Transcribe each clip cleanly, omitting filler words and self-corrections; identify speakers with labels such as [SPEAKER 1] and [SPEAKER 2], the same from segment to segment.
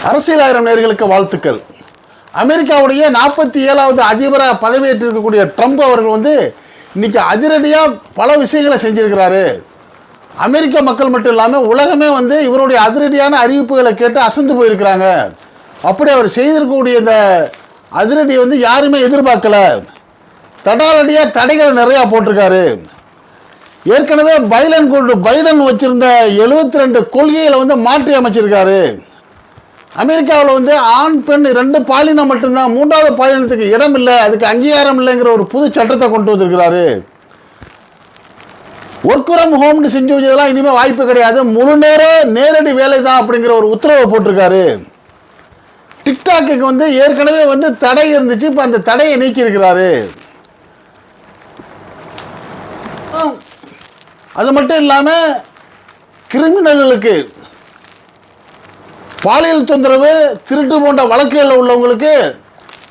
[SPEAKER 1] அரசியல் ஆயிரம் நேயர்களுக்கு வாழ்த்துக்கள். அமெரிக்காவுடைய 47வது அதிபராக பதவியேற்றிருக்கக்கூடிய ட்ரம்ப் அவர்கள் இன்னைக்கு அதிரடியாக பல விஷயங்களை செஞ்சிருக்கிறாரு. அமெரிக்க மக்கள் மட்டும் இல்லாமல் உலகமே இவருடைய அதிரடியான அறிவிப்புகளை கேட்டு அசந்து போயிருக்கிறாங்க. அப்படி அவர் செய்திருக்கக்கூடிய இந்த அதிரடி யாருமே எதிர்பார்க்கல. தடாலடியாக தடைகள் நிறையா போட்டிருக்காரு. ஏற்கனவே பைடன் வச்சிருந்த 72 கொள்கைகளை மாற்றி அமைச்சிருக்காரு. அமெரிக்காவில் ஆண் பெண் 2 பாலினம் மட்டும்தான், 3வது பாலினத்துக்கு இடம் இல்லை, அதுக்கு அங்கீகாரம் இல்லைங்கிற ஒரு புது சட்டத்தை கொண்டு வந்திருக்கிறாரு. ஒர்க் ஃப்ரம் ஹோம்னு செஞ்சு வச்சதெல்லாம் இனிமேல் வாய்ப்பு கிடையாது, முழு நேரடி வேலை தான் அப்படிங்கிற ஒரு உத்தரவை போட்டிருக்காரு. டிக்டாக்கு ஏற்கனவே தடை இருந்துச்சு, இப்போ அந்த தடையை நீக்கியிருக்கிறாரு. அது மட்டும் இல்லாமல் கிரிமினல்களுக்கு பாலியல் தொந்தரவு, திருட்டு போன்ற வழக்குகளில் உள்ளவங்களுக்கு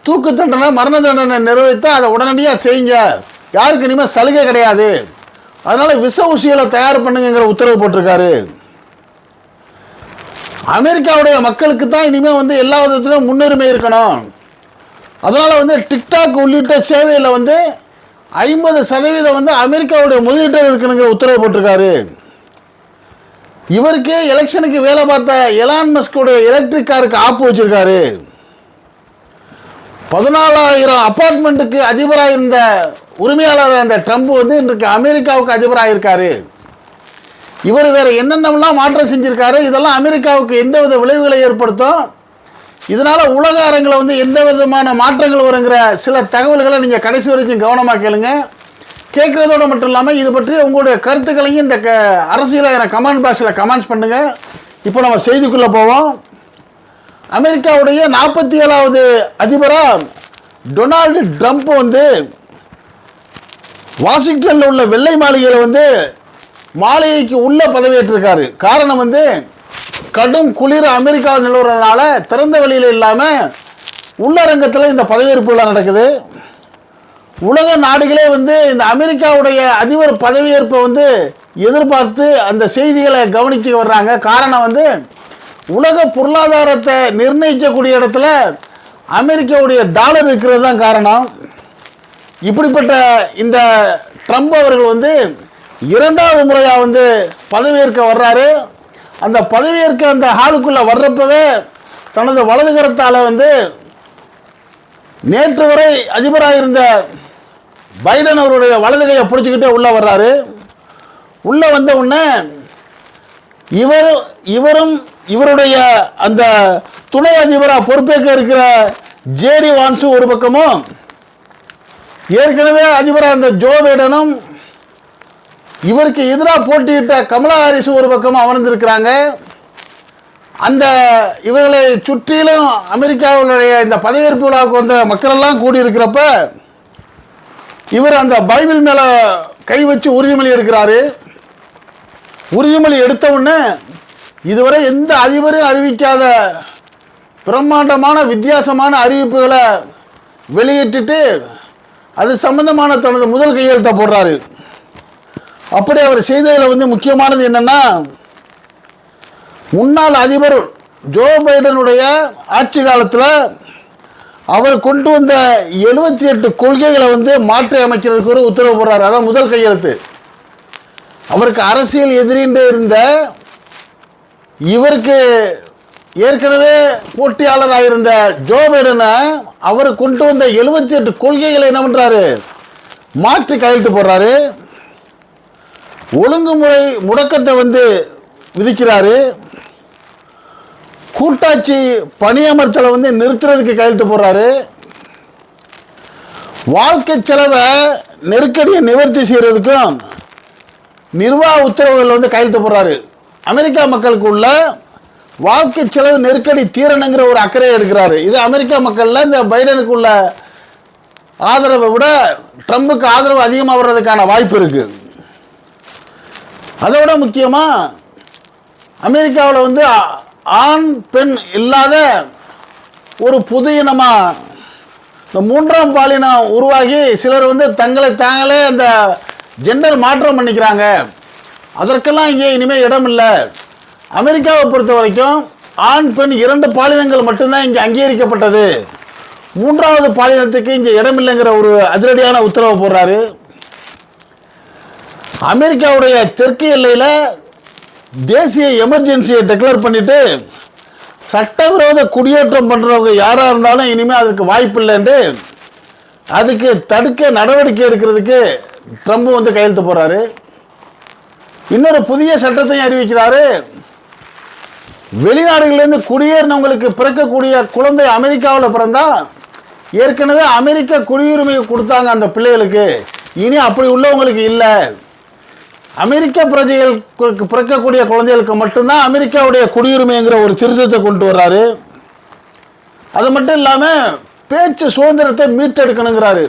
[SPEAKER 1] தூக்கு தண்டனை, மரண தண்டனை நிறைவேற்ற அதை உடனடியாக செய்யுங்க, யாருக்கு இனிமேல் சலுகை கிடையாது, அதனால் விஷ ஊசிகளை தயார் பண்ணுங்கிற உத்தரவு போட்டிருக்காரு. அமெரிக்காவுடைய மக்களுக்கு தான் இனிமேல் எல்லா விதத்திலும் முன்னுரிமை இருக்கணும். அதனால் டிக்டாக் உள்ளிட்ட சேவையில் 50% அமெரிக்காவுடைய முதலீட்டர் இருக்கணுங்கிற உத்தரவு போட்டிருக்காரு. இவருக்கு எலெக்ஷனுக்கு வேலை பார்த்த எலான் மஸ்கோடைய எலக்ட்ரிக் காருக்கு ஆப்பு வச்சிருக்காரு. 14,000 அப்பார்ட்மெண்ட்டுக்கு அதிபராக இருந்த உரிமையாளர் அந்த ட்ரம்ப் இன்றைக்கு அமெரிக்காவுக்கு அதிபராக இருக்காரு. இவர் வேற என்னென்னலாம் மாற்றம் செஞ்சிருக்காரு. இதெல்லாம் அமெரிக்காவுக்கு எந்தவித விளைவுகளை ஏற்படுத்தும், இதனால் உலக அரங்கில் எந்த விதமான மாற்றங்கள் வருங்கிற சில தகவல்களை நீங்கள் கடைசி வரைக்கும் கவனமாக கேளுங்க. கேட்குறதோடு மட்டும் இல்லாமல் இது பற்றி உங்களுடைய கருத்துக்களையும் இந்த அரசியலாக கமெண்ட் பாக்ஸில் கமெண்ட்ஸ் பண்ணுங்கள். இப்போ நம்ம செய்திக்குள்ளே போவோம். அமெரிக்காவுடைய 47வது அதிபராக டொனால்டு ட்ரம்ப் வாஷிங்டனில் உள்ள வெள்ளை மாளிகையில் மாளிகைக்கு உள்ளே பதவியேற்றிருக்காரு. காரணம் கடும் குளிர் அமெரிக்காவில் நிலவுறதுனால திறந்த வெளியில் இல்லாமல் உள்ளரங்கத்தில் இந்த பதவியேற்புலாம் நடக்குது. உலக நாடுகளே இந்த அமெரிக்காவுடைய அதிபர் பதவியேற்பை எதிர்பார்த்து அந்த செய்திகளை கவனித்து வர்றாங்க. காரணம் உலக பொருளாதாரத்தை நிர்ணயிக்கக்கூடிய இடத்துல அமெரிக்காவுடைய டாலர் இருக்கிறது தான் காரணம். இப்படிப்பட்ட இந்த ட்ரம்ப் அவர்கள் 2வது முறையாக பதவியேற்க வர்றாரு. அந்த பதவியேற்க அந்த ஹாலுக்குள்ளே வர்றப்பவே தனது வலதுகரத்தால் நேற்று வரை அதிபராக இருந்த பைடன் அவருடைய வலது கையை பிடிச்சிக்கிட்டே உள்ளே வர்றாரு. உள்ளே வந்த உடனே இவரும் இவருடைய அந்த துணை அதிபராக பொறுப்பேற்க இருக்கிற ஜேடி வான்ஸு ஒரு பக்கமும், ஏற்கனவே அதிபராக இருந்த ஜோ பைடனும் இவருக்கு எதிராக போட்டியிட்ட கமலா ஹாரிஸ் ஒரு பக்கமும் அமர்ந்திருக்கிறாங்க. அந்த இவர்களை சுற்றிலும் அமெரிக்காவுடைய இந்த பதவியேற்பு விழாவுக்கு வந்த மக்களெல்லாம் கூடியிருக்கிறப்ப இவர் அந்த பைபிள் மேலே கை வச்சு உறுதிமொழி எடுக்கிறாரு. உறுதிமொழி எடுத்த உடனே இதுவரை எந்த அதிபரும் அறிவிக்காத பிரம்மாண்டமான வித்தியாசமான அறிவிப்புகளை வெளியிட்டு அது சம்பந்தமான தனது முதல் கையெழுத்தை போடுறாரு. அப்படி அவர் செய்ததில் முக்கியமானது என்னென்னா, முன்னாள் அதிபர் ஜோ பைடனுடைய ஆட்சி காலத்தில் அவர் கொண்டு வந்த 78 கொள்கைகளை மாற்றி அமைக்கிறதுக்கு ஒரு உத்தரவு போடுறாரு. அதான் முதல் கையெழுத்து. அவருக்கு அரசியல் எதிரின்றே இருந்த இவருக்கு ஏற்கனவே போட்டியாளராக இருந்த ஜோ பைடனை அவர் கொண்டு வந்த 78 கொள்கைகளை என்ன பண்ணுறாரு, மாற்றி கையெழுத்து போடுறாரு. ஒழுங்குமுறை முடக்கத்தை விதிக்கிறாரு. கூட்டாட்சி பணியமர்த்தலை நிறுத்துறதுக்கு கையெழுத்து போடுறாரு. வாழ்க்கை செலவை நெருக்கடியை நிவர்த்தி செய்கிறதுக்கும் நிர்வாக உத்தரவுகள் கையெழுத்து போடுறாரு. அமெரிக்கா மக்களுக்கு உள்ள வாழ்க்கை செலவு நெருக்கடி தீரணுங்கிற ஒரு அக்கறையை எடுக்கிறாரு. இது அமெரிக்கா மக்களில் இந்த பைடனுக்கு உள்ள ஆதரவை விட ட்ரம்புக்கு ஆதரவு அதிகமாக வர்றதுக்கான வாய்ப்பு இருக்குது. அதை விட முக்கியமாக அமெரிக்காவில் ஆண் பெண் இல்லாத ஒரு புது இனமாக இந்த 3ஆம் பாலினம் உருவாகி சிலர் தங்களை தாங்களே அந்த ஜெண்டர் மாற்றம் பண்ணிக்கிறாங்க. அதற்கெல்லாம் இங்கே இனிமேல் இடம் இல்லை. அமெரிக்காவை பொறுத்த வரைக்கும் ஆண் பெண் 2 பாலினங்கள் மட்டும்தான் இங்கே அங்கீகரிக்கப்பட்டது, 3வது பாலினத்துக்கு இங்கே இடமில்லைங்கிற ஒரு அதிரடியான உத்தரவு போடுறாரு. அமெரிக்காவுடைய தெற்கு எல்லையில் தேசிய எமர்ஜென்சியை டிக்ளேர் பண்ணிட்டு சட்டவிரோத குடியேற்றம் பண்ணுறவங்க யாராக இருந்தாலும் இனிமேல் அதுக்கு வாய்ப்பு இல்லைன்னு அதுக்கு தடுக்க நடவடிக்கை எடுக்கிறதுக்கு ட்ரம்ப் வந்து கையெழுத்து போகிறாரு. இன்னொரு புதிய சட்டத்தையும் அறிவிக்கிறாரு. வெளிநாடுகளிலிருந்து குடியேறினவங்களுக்கு பிறக்கக்கூடிய குழந்தை அமெரிக்காவில் பிறந்தா ஏற்கனவே அமெரிக்க குடியுரிமையை கொடுத்தாங்க அந்த பிள்ளைகளுக்கு, இனி அப்படி உள்ளவங்களுக்கு இல்லை, அமெரிக்க பிரஜைகளுக்கு பிறக்கக்கூடிய குழந்தைகளுக்கு மட்டும்தான் அமெரிக்காவுடைய குடியுரிமைங்கிற ஒரு திருத்தத்தை கொண்டு வர்றாரு. அது மட்டும் இல்லாமல் பேச்சு சுதந்திரத்தை மீட்டெடுக்கணுங்கிறாரு.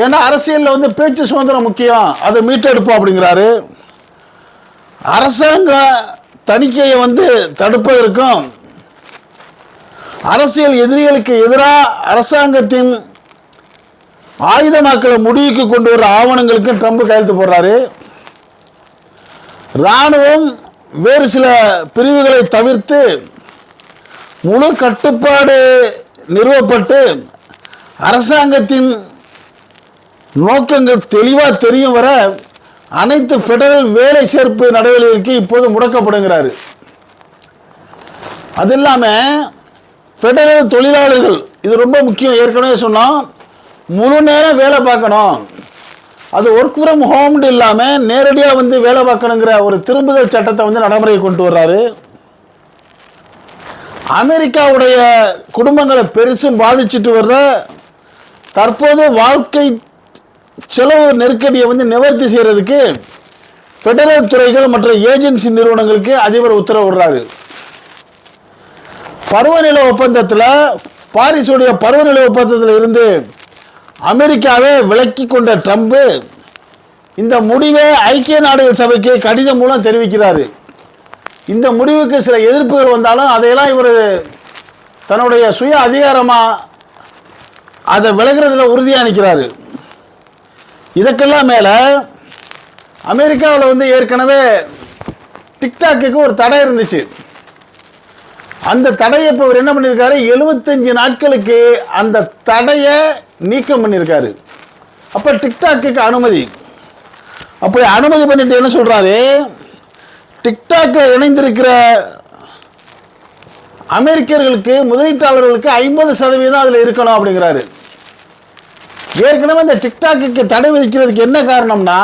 [SPEAKER 1] ஏன்னா அரசியலில் வந்து பேச்சு சுதந்திரம் முக்கியம், அதை மீட்டெடுப்போம் அப்படிங்கிறாரு. அரசாங்க தணிக்கையை வந்து தடுப்பதற்கும் அரசியல் எதிரிகளுக்கு எதிராக அரசாங்கத்தின் ஆயுதமாக்கலை முடிவுக்கு கொண்டு வர ஆவணங்களுக்கும் ட்ரம்ப் கையெழுத்து போடுறாரு. இராணுவம் வேறு சில பிரிவுகளை தவிர்த்து முழு கட்டுப்பாடு நிறுவப்பட்டு அரசாங்கத்தின் நோக்கங்கள் தெளிவாக தெரியும் வர அனைத்து ஃபெடரல் வேலை சேர்ப்பு நடவடிக்கைக்கு இப்போது முடக்கப்படுங்கிறாரு. அது இல்லாமல் ஃபெடரல் தொழிலாளர்கள், இது ரொம்ப முக்கியம், ஏற்கனவே சொன்னோம், முழு நேரம் வேலை பார்க்கணும், அது ஒர்க் ஃப்ரம் ஹோம்னு இல்லாமல் நேரடியாக வந்து வேலை பார்க்கணுங்கிற ஒரு திரும்புதல் சட்டத்தை வந்து நடைமுறை கொண்டு வர்றாரு. அமெரிக்காவுடைய குடும்பங்களை பெருசும் பாதிச்சுட்டு வர்ற தற்போது வாழ்க்கை செலவு நெருக்கடியை வந்து நிவர்த்தி செய்கிறதுக்கு ஃபெடரல் துறைகள் மற்ற ஏஜென்சி நிறுவனங்களுக்கு அதிபர் உத்தரவிடுறாரு. பருவநிலை ஒப்பந்தத்தில், பாரிஸுடைய பருவநிலை ஒப்பந்தத்தில் இருந்து அமெரிக்காவை விலக்கி கொண்ட ட்ரம்ப் இந்த முடிவை ஐக்கிய நாடுகள் சபைக்கு கடிதம் மூலம் தெரிவிக்கிறாரு. இந்த முடிவுக்கு சில எதிர்ப்புகள் வந்தாலும் அதையெல்லாம் இவர் தன்னுடைய சுய அதிகாரமாக அதை விலகிறதுல உறுதியாக நிற்கிறாரு. இதற்கெல்லாம் மேலே அமெரிக்காவில் வந்து ஏற்கனவே டிக்டாக்கு ஒரு தடை இருந்துச்சு. அந்த தடையை இப்போ அவர் என்ன பண்ணியிருக்காரு, 75 நாட்களுக்கு அந்த தடையை நீக்கம் பண்ணியிருக்காரு. அப்போ டிக்டாக்கு அனுமதி, அப்படி அனுமதி பண்ணிட்டு என்ன சொல்கிறாரு, டிக்டாக்கில் இணைந்திருக்கிற அமெரிக்கர்களுக்கு, முதலீட்டாளர்களுக்கு 50% அதில் இருக்கணும் அப்படிங்கிறாரு. ஏற்கனவே இந்த டிக்டாக்கு தடை விதிக்கிறதுக்கு என்ன காரணம்னா,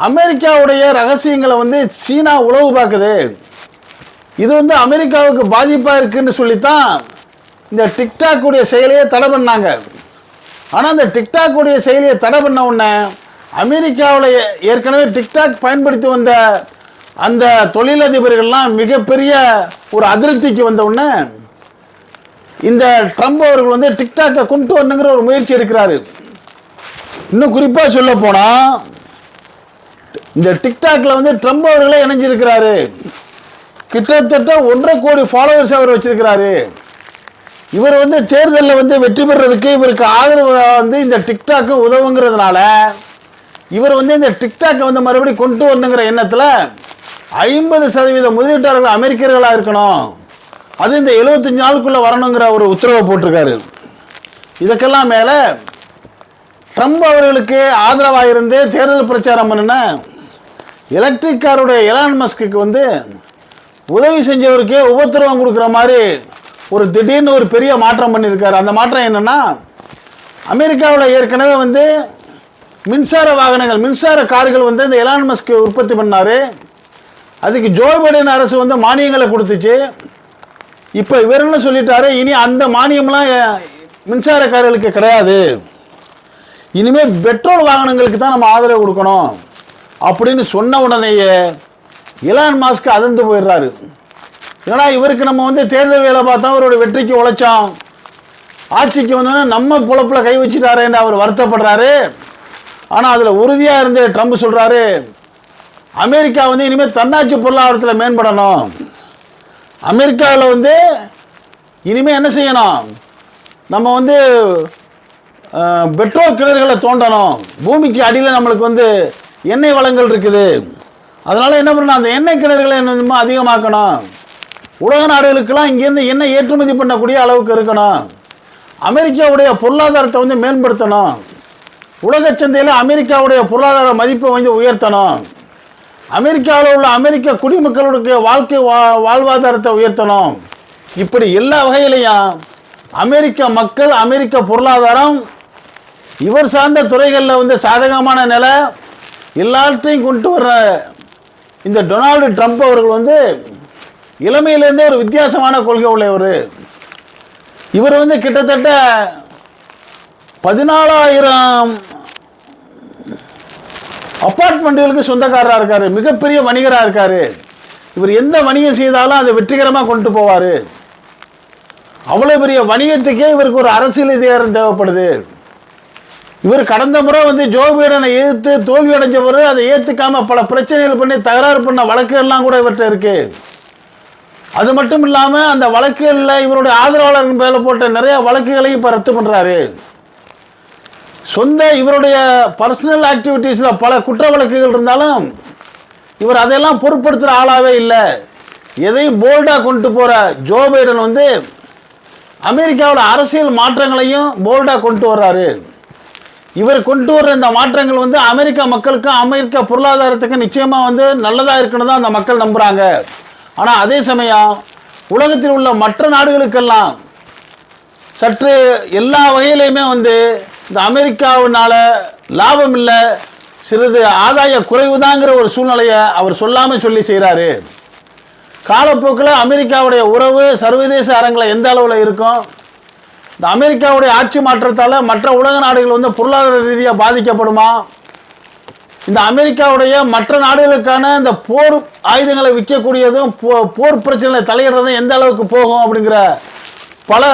[SPEAKER 1] அமெரிக்காவுடைய ரகசியங்களை வந்து சீனா உளவு பார்க்குது, இது வந்து அமெரிக்காவுக்கு பாதிப்பாக இருக்குன்னு சொல்லித்தான் இந்த டிக்டாக்குடைய செயலையே தடை பண்ணாங்க. ஆனால் அந்த டிக்டாக்குடைய செயலியை தடை பண்ண உடனே அமெரிக்காவில் ஏற்கனவே டிக்டாக் பயன்படுத்தி வந்த அந்த தொழிலதிபர்கள்லாம் மிகப்பெரிய ஒரு அதிருப்திக்கு வந்த உடனே இந்த ட்ரம்ப் அவர்கள் வந்து டிக்டாக்கை கொண்டு வரணுங்கிற ஒரு முயற்சி எடுக்கிறாரு. இன்னும் குறிப்பாக சொல்ல போனால் இந்த டிக்டாக்ல வந்து ட்ரம்ப் அவர்களே இணைஞ்சிருக்கிறாரு. கிட்டத்தட்ட 1.5 கோடி ஃபாலோவர்ஸ் அவர் வச்சிருக்கிறாரு. இவர் வந்து தேர்தலில் வந்து வெற்றி பெறுறதுக்கு இவருக்கு ஆதரவு வந்து இந்த டிக்டாக்கு உதவுங்கிறதுனால இவர் வந்து இந்த டிக்டாக்கை வந்து மறுபடியும் கொண்டு வரணுங்கிற எண்ணத்தில் 50% முதலீட்டாளர்கள் அமெரிக்கர்களாக இருக்கணும், அது இந்த 75 நாளுக்குள்ளே வரணுங்கிற ஒரு உத்தரவை போட்டிருக்காரு. இதுக்கெல்லாம் மேலே ட்ரம்ப் அவர்களுக்கு ஆதரவாக இருந்து தேர்தல் பிரச்சாரம் பண்ணின எலக்ட்ரிக் காருடைய எலான் மஸ்க்கு வந்து உதவி செஞ்சவருக்கே உபத்திரவம் கொடுக்குற மாதிரி ஒரு திடீர்னு ஒரு பெரிய மாற்றம் பண்ணியிருக்காரு. அந்த மாற்றம் என்னென்னா, அமெரிக்காவில் ஏற்கனவே வந்து மின்சார வாகனங்கள், மின்சார கார்கள் வந்து இந்த எலான் மஸ்க் உற்பத்தி பண்ணார். அதுக்கு ஜோ பைடன் அரசு வந்து மானியங்களை கொடுத்துச்சு. இப்போ இவர் என்ன சொல்லிட்டாரு, இனி அந்த மானியம்லாம் மின்சார கார்களுக்கு கிடையாது, இனிமேல் பெட்ரோல் வாகனங்களுக்கு தான் நம்ம ஆதரவு கொடுக்கணும் அப்படின்னு சொன்ன உடனேயே எலான் மாஸ்க் அதிர்ந்து போயிடுறாரு. ஏன்னா இவருக்கு நம்ம வந்து தேர்தல் வேலை பார்த்தா அவரோட வெற்றிக்கு உழைச்சோம், ஆட்சிக்கு வந்தோன்னே நம்ம பொழப்பில் கை வச்சுட்டாரேன்னு அவர் வருத்தப்படுறாரு. ஆனால் அதில் உறுதியாக இருந்து ட்ரம்ப் சொல்கிறாரு, அமெரிக்கா வந்து இனிமேல் தன்னாட்சி பொருளாதாரத்தில் மேம்படணும், அமெரிக்காவில் வந்து இனிமேல் என்ன செய்யணும், நம்ம வந்து பெட்ரோல் கிணறுகளை தோண்டணும், பூமிக்கு அடியில் நம்மளுக்கு வந்து எண்ணெய் வளங்கள் இருக்குது, அதனால் என்ன பண்ணணும், அந்த எண்ணெய் கிணறுகளை என்னமோ அதிகமாக்கணும், உலக நாடுகளுக்கெல்லாம் இங்கேருந்து என்ன ஏற்றுமதி பண்ணக்கூடிய அளவுக்கு இருக்கணும். அமெரிக்காவுடைய பொருளாதாரத்தை வந்து மேம்படுத்தணும். உலக சந்தையில் அமெரிக்காவுடைய பொருளாதார மதிப்பை வந்து உயர்த்தணும். அமெரிக்காவில் உள்ள அமெரிக்க குடிமக்களுடைய வாழ்க்கை வாழ்வாதாரத்தை உயர்த்தணும். இப்படி எல்லா வகையிலையும் அமெரிக்க மக்கள், அமெரிக்க பொருளாதாரம், இவர் சார்ந்த துறைகளில் வந்து சாதகமான நிலை எல்லாத்தையும் கொண்டு வர்ற இந்த டொனால்டு ட்ரம்ப் அவர்கள் வந்து இளமையிலேருந்தே ஒரு வித்தியாசமான கொள்கை உள்ளவர். இவர் வந்து கிட்டத்தட்ட 14,000 அப்பார்ட்மெண்ட்டுகளுக்கு சொந்தக்காரராக இருக்கார். மிகப்பெரிய வணிகராக இருக்கார். இவர் எந்த வணிகம் செய்தாலும் அதை வெற்றிகரமாக கொண்டு போவார். அவ்வளோ பெரிய வணிகத்துக்கே இவருக்கு ஒரு அரசியல் அதிகாரம் தேவைப்படுது. இவர் கடந்த முறை வந்து ஜோ பைடனை எதிர்த்து தோல்வி அடைஞ்ச பிறகு அதை ஏற்றுக்காமல் பல பிரச்சனைகள் பண்ணி தகராறு பண்ண வழக்குகள்லாம் கூட இவர்கிட்ட இருக்குது. அது மட்டும் இல்லாமல் அந்த வழக்குகளில் இவருடைய ஆதரவாளர்கள் மேலே போட்ட நிறைய வழக்குகளையும் இப்போ ரத்து பண்ணுறாரு. சொந்த இவருடைய பர்சனல் ஆக்டிவிட்டீஸில் பல குற்ற வழக்குகள் இருந்தாலும் இவர் அதையெல்லாம் பொருட்படுத்துகிற ஆளாகவே இல்லை. எதையும் போல்டாக கொண்டு போகிற ஜோ பைடன் வந்து அமெரிக்காவில் அரசியல் மாற்றங்களையும் போல்டாக கொண்டு வர்றாரு. இவர் கொண்டு வர்ற இந்த மாற்றங்கள் வந்து அமெரிக்க மக்களுக்கும் அமெரிக்க பொருளாதாரத்துக்கும் நிச்சயமாக வந்து நல்லதாக இருக்குன்னு தான் அந்த மக்கள் நம்புகிறாங்க. ஆனால் அதே சமயம் உலகத்தில் உள்ள மற்ற நாடுகளுக்கெல்லாம் சற்று எல்லா வகையிலையுமே வந்து இந்த அமெரிக்காவினால் லாபம் இல்லை, சிறிது ஆதாய குறைவுதாங்கிற ஒரு சூழ்நிலையை அவர் சொல்லாமல் சொல்லி செய்கிறாரு. காலப்போக்கில் அமெரிக்காவுடைய உறவு சர்வதேச அரங்கில் எந்த அளவில் இருக்கும், இந்த அமெரிக்காவுடைய ஆட்சி மாற்றத்தால் மற்ற உலக நாடுகள் வந்து பொருளாதார ரீதியாக பாதிக்கப்படுமா, இந்த அமெரிக்காவுடைய மற்ற நாடுகளுக்கான இந்த போர் ஆயுதங்களை விற்கக்கூடியதும் போர் பிரச்சனைகளை தலையிடுறதும் எந்த அளவுக்கு போகும் அப்படிங்கிற பல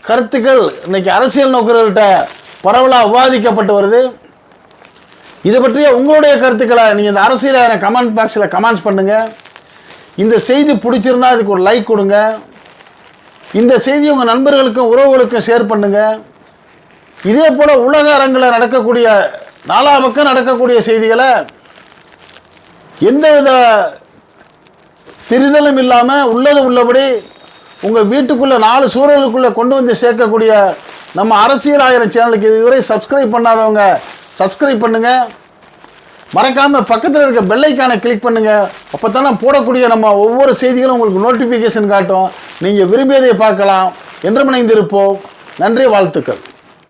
[SPEAKER 1] கருத்துக்கள் இன்றைக்கி அரசியல் நோக்கர்கள்ட்ட பரவலாக விவாதிக்கப்பட்டு வருது. இதை பற்றிய உங்களுடைய கருத்துக்களை நீங்கள் இந்த அரசியல் கமெண்ட் பாக்ஸில் கமெண்ட்ஸ் பண்ணுங்கள். இந்த செய்தி பிடிச்சிருந்தா அதுக்கு ஒரு லைக் கொடுங்க. இந்த செய்தி உங்கள் நண்பர்களுக்கும் உறவுகளுக்கும் ஷேர் பண்ணுங்கள். இதே போல் உலக அரங்கில் நடக்கக்கூடிய நாலா பக்கம் நடக்கக்கூடிய செய்திகளை எந்தவித தெரிதலும் இல்லாமல் உள்ளது உள்ளபடி உங்கள் வீட்டுக்குள்ளே 4 சூழலுக்குள்ளே கொண்டு வந்து சேர்க்கக்கூடிய நம்ம அரசியல் ஆயிரம் சேனலுக்கு இதுவரை சப்ஸ்கிரைப் பண்ணாதவங்க சப்ஸ்கிரைப் பண்ணுங்கள். மறக்காமல் பக்கத்தில் இருக்க பெல் ஐக்கானை கிளிக் பண்ணுங்கள். அப்போ தானே போடக்கூடிய நம்ம ஒவ்வொரு செய்திகளும் உங்களுக்கு நோட்டிஃபிகேஷன் காட்டும். நீங்கள் விரும்பியதை பார்க்கலாம். என்றும் இணைந்திருப்போம். நன்றி, வாழ்த்துக்கள்.